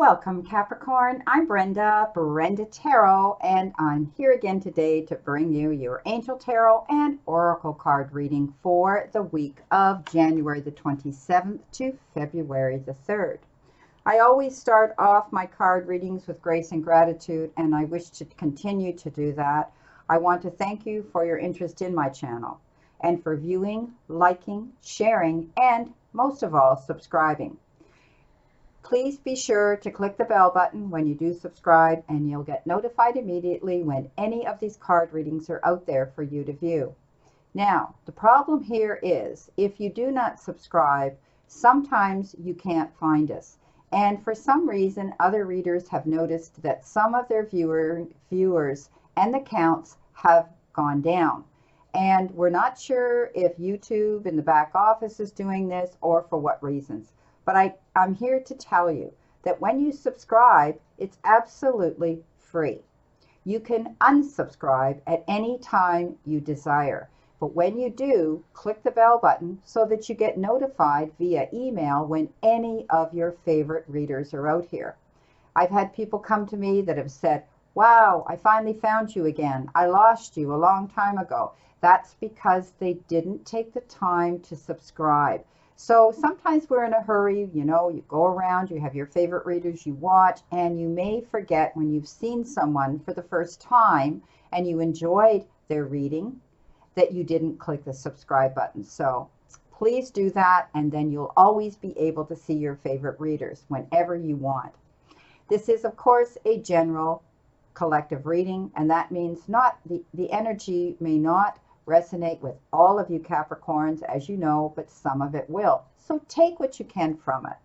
Welcome, Capricorn. I'm Brenda Tarot, and I'm here again today to bring you your Angel Tarot and Oracle card reading for the week of January the 27th to February the 3rd. I always start off my card readings with grace and gratitude, and I wish to continue to do that. I want to thank you for your interest in my channel and for viewing, liking, sharing, and most of all, subscribing. Please be sure to click the bell button when you do subscribe, and you'll get notified immediately when any of these card readings are out there for you to view. Now, the problem here is if you do not subscribe, sometimes you can't find us. And for some reason, other readers have noticed that some of their viewers and the counts have gone down. And we're not sure if YouTube in the back office is doing this or for what reasons. But I'm here to tell you that when you subscribe, it's absolutely free. You can unsubscribe at any time you desire. But when you do, click the bell button so that you get notified via email when any of your favorite readers are out here. I've had people come to me that have said, "Wow, I finally found you again. I lost you a long time ago." That's because they didn't take the time to subscribe. So sometimes we're in a hurry, you know, you go around, you have your favorite readers you watch, and you may forget when you've seen someone for the first time and you enjoyed their reading that you didn't click the subscribe button. So please do that, and then you'll always be able to see your favorite readers whenever you want. This is, of course, a general collective reading, and that means not the energy may not resonate with all of you Capricorns, as you know, but some of it will. So take what you can from it.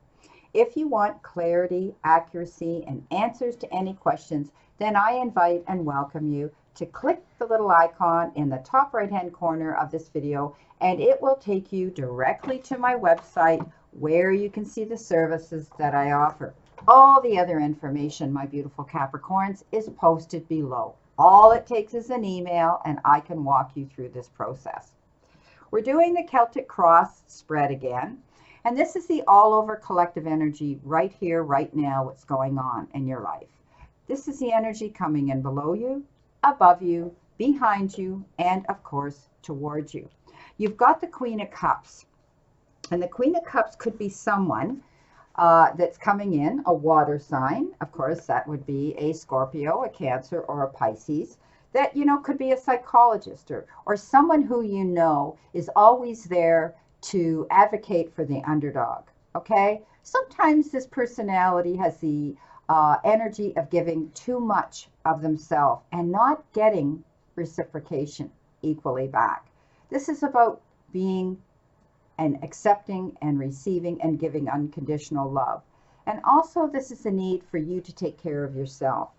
If you want clarity, accuracy, and answers to any questions, then I invite and welcome you to click the little icon in the top right-hand corner of this video, and it will take you directly to my website where you can see the services that I offer. All the other information, my beautiful Capricorns, is posted below. All it takes is an email, and I can walk you through this process. We're doing the Celtic Cross spread again, and this is the all-over collective energy right here, right now, what's going on in your life. This is the energy coming in below you, above you, behind you, and, of course, towards you. You've got the Queen of Cups, and the Queen of Cups could be someone that's coming in, a water sign. Of course, that would be a Scorpio, a Cancer, or a Pisces. That, you know, could be a psychologist or someone who you know is always there to advocate for the underdog, okay? Sometimes this personality has the energy of giving too much of themselves and not getting reciprocation equally back. This is about being and accepting and receiving and giving unconditional love. And also, this is a need for you to take care of yourself.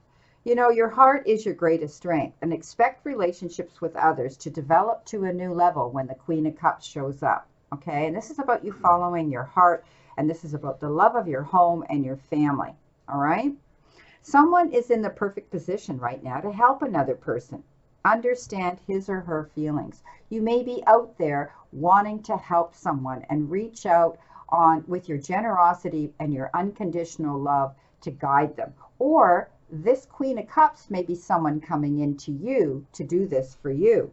You know, your heart is your greatest strength, and expect relationships with others to develop to a new level when the Queen of Cups shows up, okay? And this is about you following your heart, and this is about the love of your home and your family, all right? Someone is in the perfect position right now to help another person understand his or her feelings. You may be out there wanting to help someone and reach out with your generosity and your unconditional love to guide them. Or this Queen of Cups may be someone coming into you to do this for you.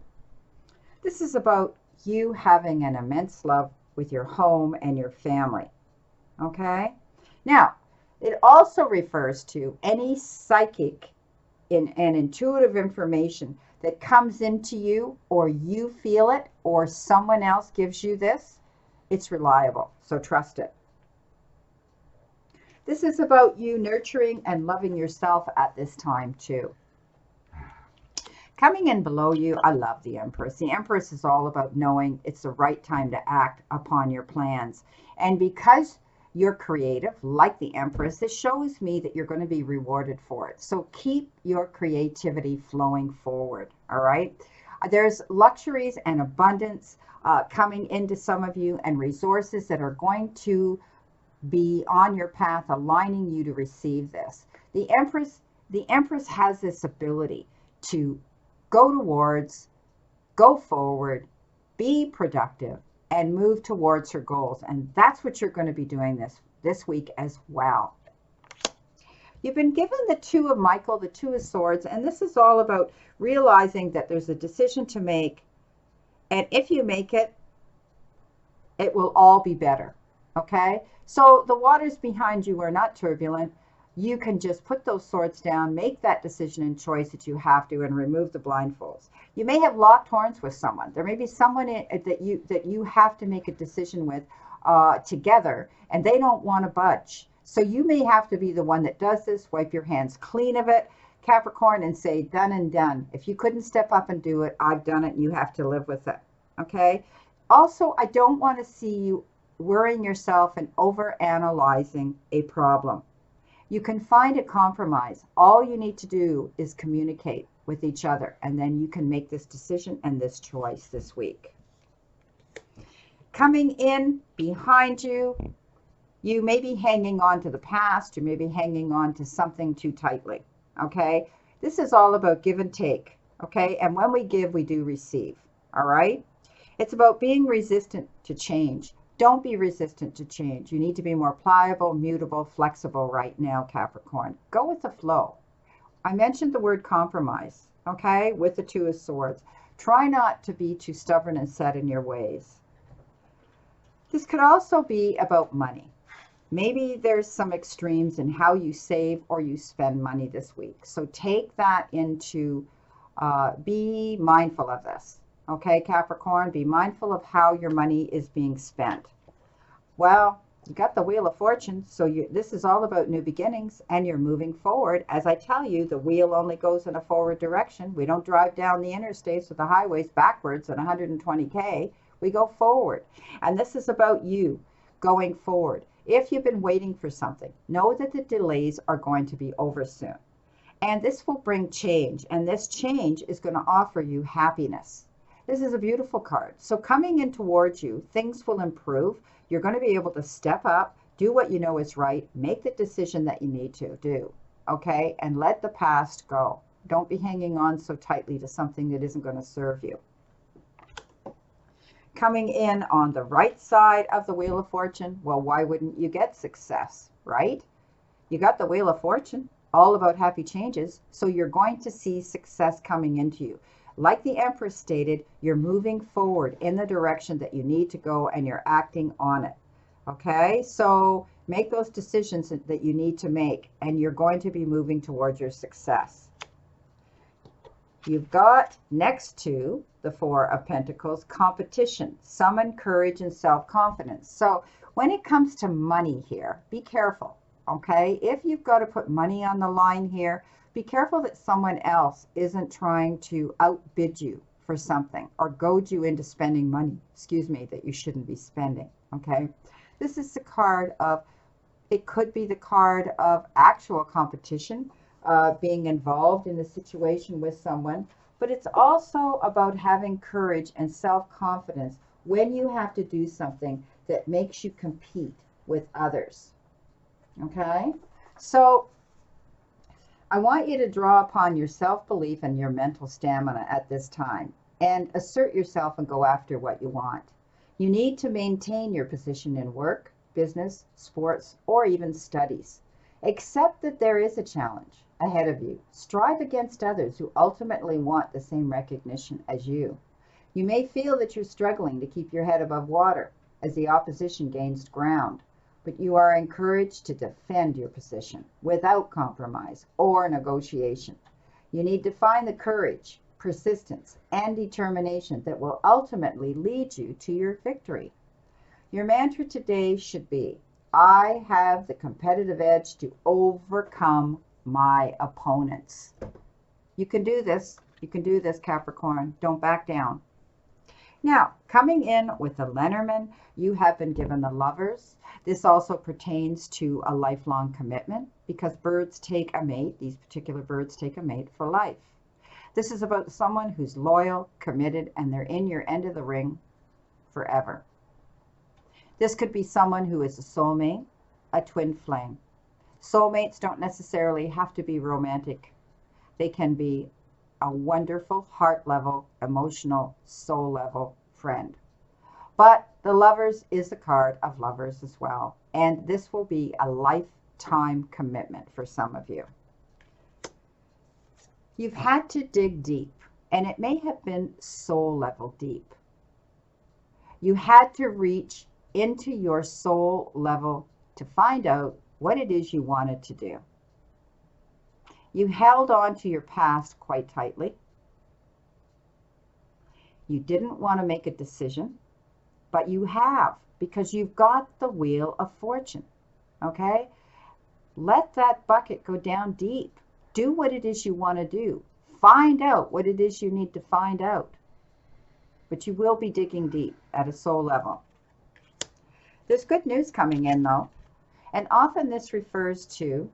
This is about you having an immense love with your home and your family. Okay? Now, it also refers to any psychic and intuitive information that comes into you, or you feel it, or someone else gives you this. It's reliable, so trust it. This is about you nurturing and loving yourself at this time too. Coming in below you, I love the Empress. The Empress is all about knowing it's the right time to act upon your plans. And because you're creative, like the Empress, this shows me that you're going to be rewarded for it. So keep your creativity flowing forward, all right? There's luxuries and abundance coming into some of you, and resources that are going to be on your path, aligning you to receive this. The Empress has this ability to go towards, go forward, be productive, and move towards her goals. And that's what you're going to be doing this week as well. You've been given the Two of Michael, the Two of Swords, and this is all about realizing that there's a decision to make, and if you make it, it will all be better. Okay? So the waters behind you are not turbulent. You can just put those swords down, make that decision and choice that you have to, and remove the blindfolds. You may have locked horns with someone. There may be someone that you have to make a decision with together, and they don't want to budge. So you may have to be the one that does this, wipe your hands clean of it, Capricorn, and say, done and done. If you couldn't step up and do it, I've done it, and you have to live with it. Okay? Also, I don't want to see you worrying yourself and over-analyzing a problem. You can find a compromise. All you need to do is communicate with each other, and then you can make this decision and this choice this week. Coming in behind you, you may be hanging on to the past. You may be hanging on to something too tightly. Okay? This is all about give and take. Okay? And when we give, we do receive. All right? It's about being resistant to change. Don't be resistant to change. You need to be more pliable, mutable, flexible right now, Capricorn. Go with the flow. I mentioned the word compromise, okay, with the Two of Swords. Try not to be too stubborn and set in your ways. This could also be about money. Maybe there's some extremes in how you save or you spend money this week. So take that into, be mindful of this. Okay, Capricorn, be mindful of how your money is being spent. Well, you got the Wheel of Fortune, so this is all about new beginnings, and you're moving forward. As I tell you, the wheel only goes in a forward direction. We don't drive down the interstates or the highways backwards at 120K. We go forward. And this is about you going forward. If you've been waiting for something, know that the delays are going to be over soon. And this will bring change, and this change is going to offer you happiness. This is a beautiful card. So coming in towards you, things will improve. You're going to be able to step up, do what you know is right, make the decision that you need to do, okay? And let the past go. Don't be hanging on so tightly to something that isn't going to serve you. Coming in on the right side of the Wheel of Fortune, well, why wouldn't you get success, right? You got the Wheel of Fortune, all about happy changes, so you're going to see success coming into you. Like the Empress stated, you're moving forward in the direction that you need to go, and you're acting on it. Okay, so make those decisions that you need to make, and you're going to be moving towards your success. You've got next to the Four of Pentacles, competition, summon courage and self-confidence. So when it comes to money here, be careful. Okay, if you've got to put money on the line here, be careful that someone else isn't trying to outbid you for something or goad you into spending money, that you shouldn't be spending, okay? This is the card of, it could be the card of actual competition, being involved in a situation with someone, but it's also about having courage and self-confidence when you have to do something that makes you compete with others, okay? So I want you to draw upon your self-belief and your mental stamina at this time and assert yourself and go after what you want. You need to maintain your position in work, business, sports, or even studies. Accept that there is a challenge ahead of you. Strive against others who ultimately want the same recognition as you. You may feel that you're struggling to keep your head above water as the opposition gains ground, but you are encouraged to defend your position without compromise or negotiation. You need to find the courage, persistence, and determination that will ultimately lead you to your victory. Your mantra today should be, I have the competitive edge to overcome my opponents. You can do this. You can do this, Capricorn. Don't back down. Now, coming in with the Lenormand, you have been given the Lovers. This also pertains to a lifelong commitment because birds take a mate. These particular birds take a mate for life. This is about someone who's loyal, committed, and they're in your end of the ring forever. This could be someone who is a soulmate, a twin flame. Soulmates don't necessarily have to be romantic. They can be a wonderful heart level, emotional, soul level friend. But the Lovers is the card of lovers as well. And this will be a life time commitment for some of you. You've had to dig deep, and it may have been soul level deep. You had to reach into your soul level to find out what it is you wanted to do. You held on to your past quite tightly. You didn't want to make a decision, but you have, because you've got the Wheel of Fortune, okay? Let that bucket go down deep. Do what it is you want to do. Find out what it is you need to find out. But you will be digging deep at a soul level. There's good news coming in, though. And often this refers to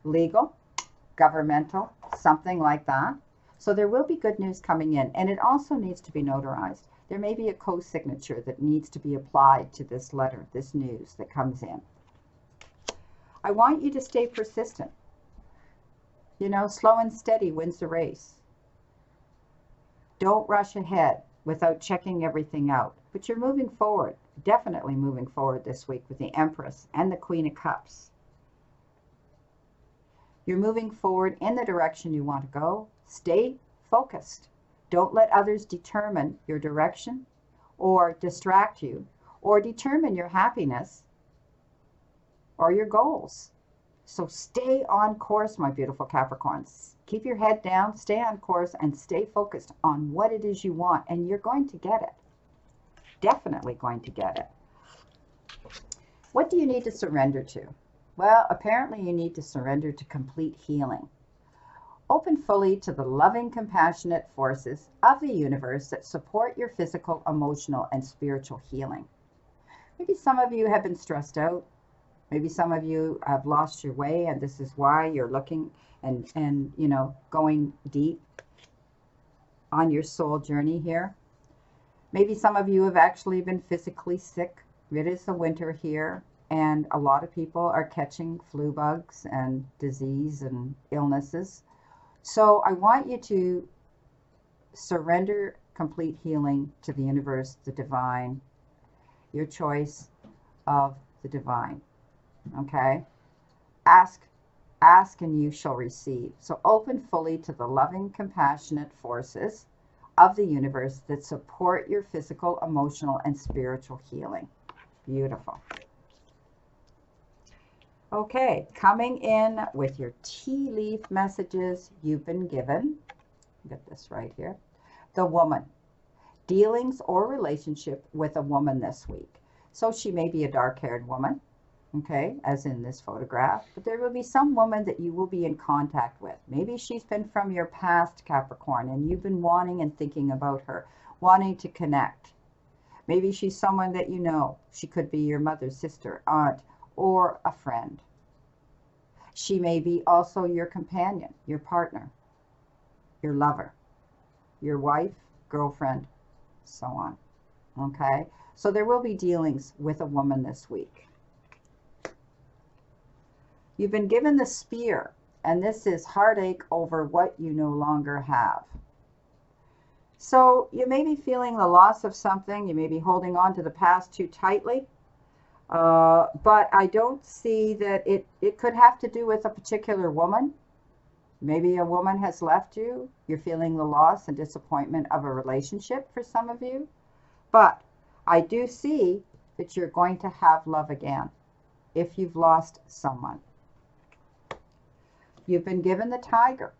legal, governmental, something like that. So there will be good news coming in. And it also needs to be notarized. There may be a co-signature that needs to be applied to this letter, this news that comes in. I want you to stay persistent. You know, slow and steady wins the race. Don't rush ahead without checking everything out. But you're moving forward, definitely moving forward this week with the Empress and the Queen of Cups. You're moving forward in the direction you want to go. Stay focused. Don't let others determine your direction or distract you or determine your happiness or your goals. So stay on course, my beautiful Capricorns. Keep your head down, stay on course, and stay focused on what it is you want, and you're going to get it. Definitely going to get it. What do you need to surrender to? Well, apparently you need to surrender to complete healing. Open fully to the loving, compassionate forces of the universe that support your physical, emotional, and spiritual healing. Maybe some of you have been stressed out. Maybe some of you have lost your way, and this is why you're looking and you know, going deep on your soul journey here. Maybe some of you have actually been physically sick. It is the winter here, and a lot of people are catching flu bugs and disease and illnesses. So I want you to surrender complete healing to the universe, the divine, your choice of the divine. Okay? Ask and you shall receive. So open fully to the loving, compassionate forces of the universe that support your physical, emotional, and spiritual healing. Beautiful. Okay, coming in with your tea leaf messages you've been given. Get this right here. The woman. Dealings or relationship with a woman this week. So she may be a dark-haired woman, okay, as in this photograph, but there will be some woman that you will be in contact with. Maybe she's been from your past, Capricorn, and you've been wanting and thinking about her, wanting to connect. Maybe she's someone that you know. She could be your mother, sister, aunt, or a friend. She may be also your companion, your partner, your lover, your wife, girlfriend, so on. Okay? So there will be dealings with a woman this week. You've been given the spear, and this is heartache over what you no longer have. So you may be feeling the loss of something. You may be holding on to the past too tightly. But I don't see that it could have to do with a particular woman. Maybe a woman has left you. You're feeling the loss and disappointment of a relationship for some of you. But I do see that you're going to have love again if you've lost someone. You've been given the tiger,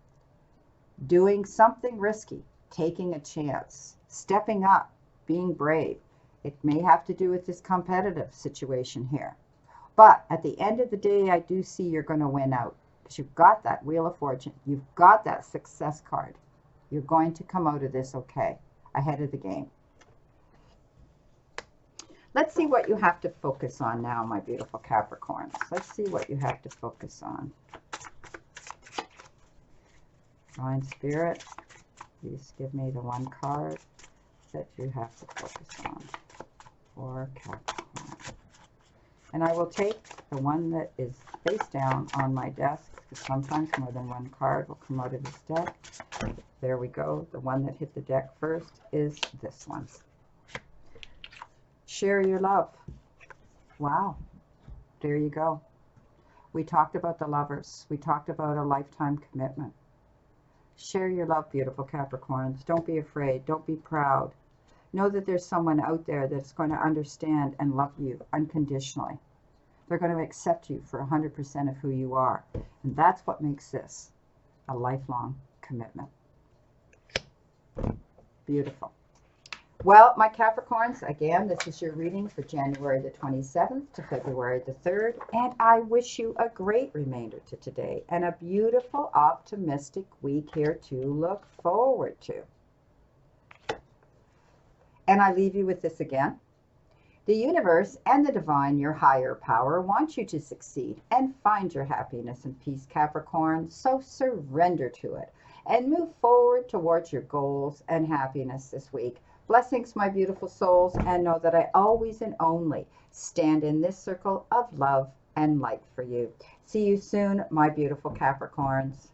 doing something risky, taking a chance, stepping up, being brave. It may have to do with this competitive situation here. But at the end of the day, I do see you're going to win out because you've got that Wheel of Fortune. You've got that success card. You're going to come out of this okay, ahead of the game. Let's see what you have to focus on now, my beautiful Capricorns. Let's see what you have to focus on. Divine Spirit, please give me the one card that you have to focus on for Capricorn. And I will take the one that is face down on my desk, because sometimes more than one card will come out of this deck. There we go. The one that hit the deck first is this one. Share your love. Wow. There you go. We talked about the lovers. We talked about a lifetime commitment. Share your love, beautiful Capricorns. Don't be afraid. Don't be proud. Know that there's someone out there that's going to understand and love you unconditionally. They're going to accept you for 100% of who you are. And that's what makes this a lifelong commitment. Beautiful. Well, my Capricorns, again, this is your reading for January the 27th to February the 3rd. And I wish you a great remainder to today and a beautiful, optimistic week here to look forward to. And I leave you with this again. The universe and the divine, your higher power, want you to succeed and find your happiness and peace, Capricorn. So surrender to it and move forward towards your goals and happiness this week. Blessings, my beautiful souls, and know that I always and only stand in this circle of love and light for you. See you soon, my beautiful Capricorns.